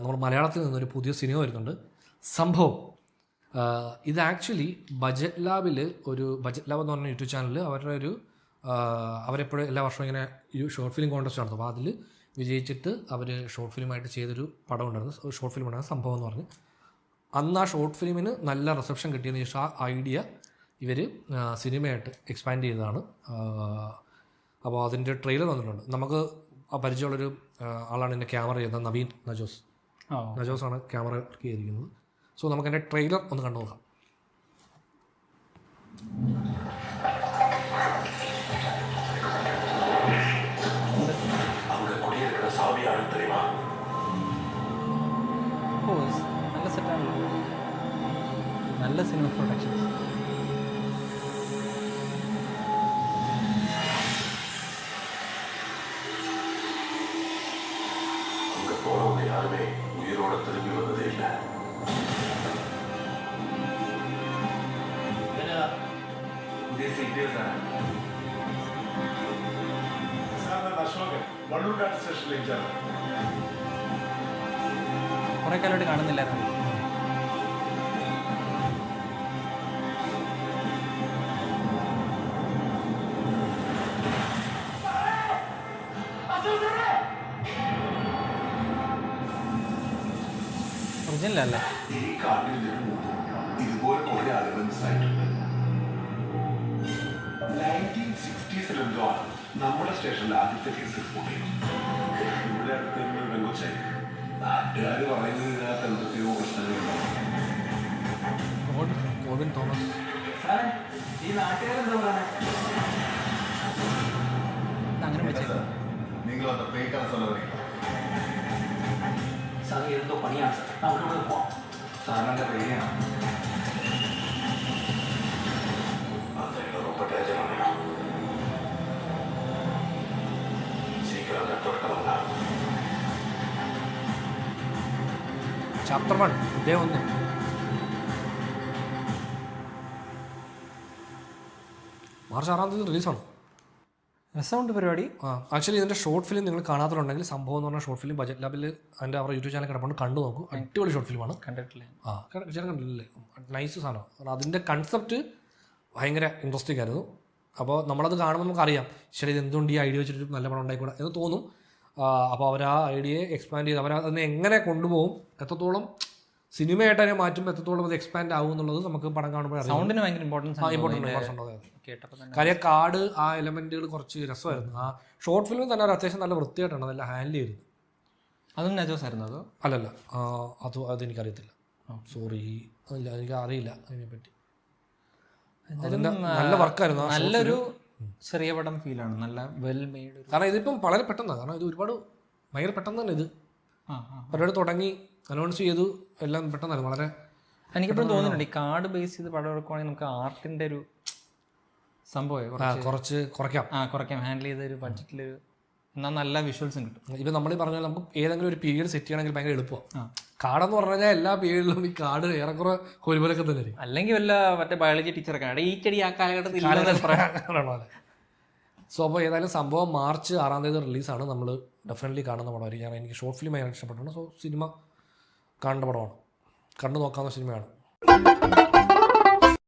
നമ്മൾ മലയാളത്തിൽ നിന്നൊരു പുതിയ സിനിമ വരുന്നുണ്ട്. സംഭവം. ഇത് ആക്ച്വലി ബജറ്റ് ലാബിൽ ബജറ്റ് ലാബ് എന്ന് പറഞ്ഞ യൂട്യൂബ് ചാനലിൽ അവരെപ്പോഴും എല്ലാ വർഷവും ഇങ്ങനെ ഒരു ഷോർട്ട് ഫിലിം കോൺടെസ്റ്റ് നടത്തും. അപ്പോൾ അതിൽ വിജയിച്ചിട്ട് അവർ ഷോർട്ട് ഫിലിമായിട്ട് ചെയ്തൊരു പടം ഉണ്ടായിരുന്നു. ഷോർട്ട് ഫിലിം ഉണ്ടായിരുന്ന സംഭവം എന്ന് പറഞ്ഞ് അന്ന് ആ ഷോർട്ട് ഫിലിമിന് നല്ല റിസപ്ഷൻ കിട്ടിയതിന് ശേഷം ആ ഐഡിയ ഇവർ സിനിമയായിട്ട് എക്സ്പാൻഡ് ചെയ്തതാണ്. അപ്പോൾ അതിൻ്റെ ട്രെയിലർ വന്നിട്ടുണ്ട്. നമുക്ക് പരിചയമുള്ളൊരു ആളാണ് എൻ്റെ ക്യാമറ ചെയ്യുന്നത്, നവീൻ നജോസാണ് ക്യാമറ വർക്ക് ചെയ്തിരിക്കുന്നത്. സോ നമുക്ക് എൻ്റെ ട്രെയിലർ ഒന്ന് കണ്ടു നോക്കാം. നല്ല സെറ്റാണ്, നല്ല സിനിമ പ്രൊഡക്ഷൻസ്. யாருமே உயிரோட திரும்பி வந்ததே இல்லை. കുറെ കാലമായിട്ട് കാണുന്നില്ലായിരുന്നു. ഒറിജിനലല്ലേ? ഈ കാട്ടിൽ ഇതുപോലെ കുറെ എലമെന്റ്സ് ആയിട്ടുണ്ട്. 1960s നമ്മുടെ സ്റ്റേഷനിൽ ആദ്യത്തെ കേസ് റിപ്പോർട്ട് ചെയ്തു. ഇവിടെ അടുത്ത് പെങ്കൊച്ചായി നാട്ടുകാർ പറയുന്നത് ഇതിനകത്ത് എന്തൊക്കെയോ പ്രശ്നങ്ങളുണ്ടാവും. ഈ നാട്ടുകാരെന്താ പറയുന്നത്? അങ്ങനെ വെച്ചേക്കാം. നിങ്ങൾ அந்த பேய்க்கான சொல்ல வரீங்க? സാർ എന്തോ പണിയാണ് സാർ, നമുക്കിവിടെ പോവാം. സാറിൻ്റെ പേടിയാണ്. അതെല്ലാം ரொம்ப டேஞ்சரான சீக்கிரம் தொட்டவங்க. ചാപ്റ്റർ 1 ഡേ 1 മാർച്ച് 6 റിലീസാണ്. രസമുണ്ട് പരിപാടി. ആക്ച്വലി ഇതിൻ്റെ ഷോർട്ട് ഫിലിം നിങ്ങൾ കാണാത്തതുണ്ടെങ്കിൽ സംഭവം എന്ന് പറഞ്ഞാൽ ഷോർട്ട് ഫിലിം ബജറ്റ് ലാബിൽ അതിൻ്റെ അവരുടെ യൂട്യൂബ് ചാനൽ കിടപ്പുണ്ട്, കണ്ടു നോക്കൂ. അടിപൊളി ഷോർട്ട് ഫിലിമാണ്. കണ്ടിട്ടില്ലേ? ചേട്ടൻ കണ്ടില്ലേ? നൈസ് സാധനം. കാരണം അതിൻ്റെ കൺസെപ്റ്റ് ഭയങ്കര ഇൻട്രസ്റ്റിംഗ് ആയിരുന്നു. അപ്പോൾ നമ്മളത് കാണുമ്പോൾ നമുക്കറിയാം ശരി ഇത് എന്തുകൊണ്ട് ഈ ഐഡിയ വെച്ചിട്ട് നല്ല പടം ഉണ്ടായിക്കൂടാ എന്ന് തോന്നും. അപ്പോൾ അവർ ആ ഐഡിയയെ എക്സ്പാൻഡ് ചെയ്ത് അതിനെ എങ്ങനെ കൊണ്ടുപോകും, എത്രത്തോളം സിനിമയായിട്ട് അതിനെ മാറ്റുമ്പോൾ എത്രത്തോളം അത് എക്സ്പാൻഡ് ആകും എന്നുള്ളത് നമുക്ക് പടം കാണുമ്പോൾ സൗണ്ടിന് ഭയങ്കര ഇമ്പോർട്ടൻസ് കാര്യം കാർഡ് ആ എലമെന്റുകൾ കുറച്ച് രസമായിരുന്നു. ആ ഷോർട്ട് ഫിലിമിൽ തന്നെ അത്യാവശ്യം നല്ല വൃത്തിയായിട്ടാണ് അതെല്ലാം ഹാൻഡിൽ ചെയ്തത്. അതും നജോസ് ആയിരുന്നു അതോ? അല്ലല്ല, അതെനിക്കറിയത്തില്ല, സോറി, എനിക്ക് അറിയില്ല അതിനെപ്പറ്റി. നല്ല വർക്കായിരുന്നു, നല്ലൊരു ചെറിയ പടം ഫീലാണ്, നല്ല വെൽ മെയ്ഡ്. കാരണം ഇതിപ്പം വളരെ പെട്ടെന്നാണ്, കാരണം ഇത് ഒരുപാട് ഭയങ്കര പെട്ടെന്ന് തന്നെ ഇത് പരിപാടി തുടങ്ങി അനൗൺസ് ചെയ്തു, എല്ലാം പെട്ടെന്നായിരുന്നു. വളരെ എനിക്കെപ്പോഴും തോന്നുന്നുണ്ട് ഈ കാർഡ് ബേസ് ചെയ്ത് പടം എടുക്കുവാണെങ്കിൽ നമുക്ക് ആർട്ടിന്റെ ഒരു സംഭവം കുറച്ച് കുറയ്ക്കാം ഹാൻഡിൽ ചെയ്ത ഒരു ബഡ്ജറ്റിലൊരു എന്നാൽ നല്ല വിഷ്വൽസും കിട്ടും. ഇപ്പം നമ്മൾ പറഞ്ഞാൽ നമുക്ക് ഏതെങ്കിലും ഒരു പീരീഡ് സെറ്റ് ചെയ്യണമെങ്കിൽ ഭയങ്കര എളുപ്പമാണ്. കാർഡെന്ന് പറഞ്ഞു കഴിഞ്ഞാൽ എല്ലാ പീരീഡിലും ഈ കാർഡ് ഏറെക്കുറെ ഒരുപോലൊക്കെ തന്നെ ആയിരിക്കും. അല്ലെങ്കിൽ വല്ല മറ്റേ ബയോളജി ടീച്ചറൊക്കെ ഈ ചെടി ആ കാലഘട്ടത്തിൽ പറയാനാണോ. സോ അപ്പോൾ ഏതായാലും സംഭവം മാർച്ച് 6 റിലീസാണ്. നമ്മൾ ഡെഫിനറ്റ്ലി കാണുന്ന പടമായിരിക്കും. എനിക്ക് ഷോർട്ട് ഫിലിം ഭയങ്കര ഇഷ്ടപ്പെട്ടുണ്ട്. സോ സിനിമ കാണേണ്ട പടമാണ്, കണ്ടു നോക്കാവുന്ന സിനിമയാണ്.